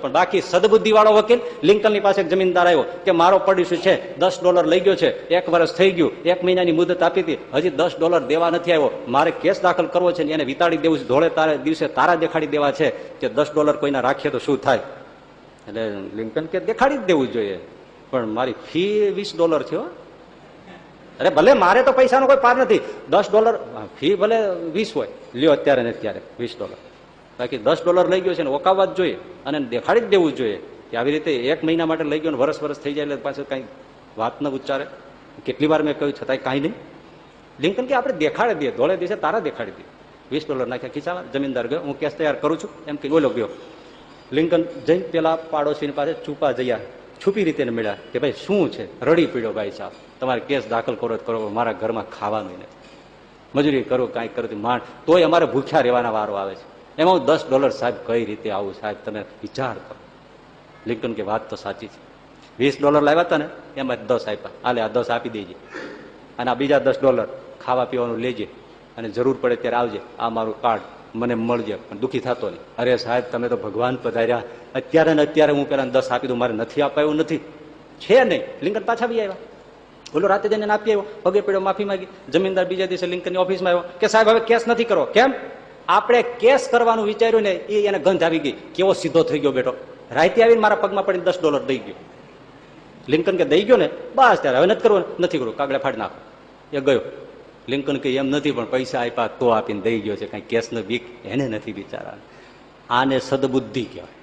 પણ બાકી સદબુદ્ધિ વાળો વકીલ લિંકનની પાસે એક જમીનદાર આવ્યો કે મારો પડોશી છે $10 લઈ ગયો છે, 1 વર્ષ થઈ ગયું, 1 મહિનાની મુદત આપી હતી, હજી $10 દેવા નથી આવ્યો, મારે કેસ દાખલ કરવો છે ને એને વિતાડી દેવું છે, ધોળે દિવસે તારા દેખાડી દેવા છે કે $10 કોઈના રાખીએ તો શું થાય? એટલે લિંકન કે દેખાડી જ દેવું જોઈએ, પણ મારી ફી $20 છે. અરે ભલે મારે તો પૈસાનો કોઈ પાર નથી, $10 ફી ભલે 20 હોય, લ્યો અત્યારે ને અત્યારે $20, બાકી $10 લઈ ગયો છે ને ઓકાવવા જ જોઈએ અને દેખાડી જ દેવું જોઈએ કે આવી રીતે 1 મહિના માટે લઈ ગયો ને વરસ થઈ જાય એટલે પાછું કઈ વાત ન ઉચ્ચારે. કેટલી વાર મેં કહ્યું છતાંય કાંઈ નહીં. લિંકન કે આપણે દેખાડી દઈએ, ધોળે દિવસે તારા દેખાડી દઈએ, $20 નાખ્યા ખીચામાં. જમીનદાર ગયો, હું કેસ તૈયાર કરું છું એમ કે બોલો ગયો. લિંકન જઈને પેલા પાડોશીની પાસે છુપા જયા, છુપી રીતે મળ્યા કે ભાઈ શું છે? રડી પીડ્યો, ભાઈ સાહેબ તમારે કેસ દાખલ કરો જ કરો, મારા ઘરમાં ખાવાનું નથી, મજૂરી કરું કાંઈક કરું માંડ, તોય અમારે ભૂખ્યા રહેવાના વારો આવે છે, એમાં હું $10 સાહેબ કઈ રીતે આવું? સાહેબ તમે વિચાર કરો. લિંકન કે વાત તો સાચી છે, $20 લાવ્યા હતા ને એમાં 10 આપ્યા, આલે આ 10 આપી દેજે અને આ બીજા $10 ખાવા પીવાનું લેજે અને જરૂર પડે ત્યારે આવજે, આ મારું કાર્ડ મને મળજે, પણ દુઃખી થતો નહીં. અરે સાહેબ તમે તો ભગવાન પધાર્યા, અત્યારે ને અત્યારે હું પેલા 10 આપી દઉં, મારે નથી અપાયું નથી છે નહીં. લિંકન પાછા બી આવ્યા, બોલો રાતે જઈને આપી આવ્યો, પગે પડ્યો, માફી માંગી. જમીનદાર બીજા દિવસે લિંકનની ઓફિસમાં આવ્યો કે સાહેબ હવે કેસ નથી કરો. કેમ? આપણે કેસ કરવાનું વિચાર્યું ને એ એને ગંધ આવી ગઈ, કેવો સીધો થઈ ગયો બેટો, રાતે આવીને મારા પગમાં પડીને $10 દઈ ગયો. લિંકન કે દઈ ગયો ને બસ ત્યારે હવે નથી કરવું, નથી કરવું, કાગળે ફાડી નાખો. એ ગયો. લિંકન કે એમ નથી, પણ પૈસા આપ્યા તો આપીને દઈ ગયો છે, કઈ કેસ ન બીક એને નથી બિચારા. આને સદબુદ્ધિ કહેવાય.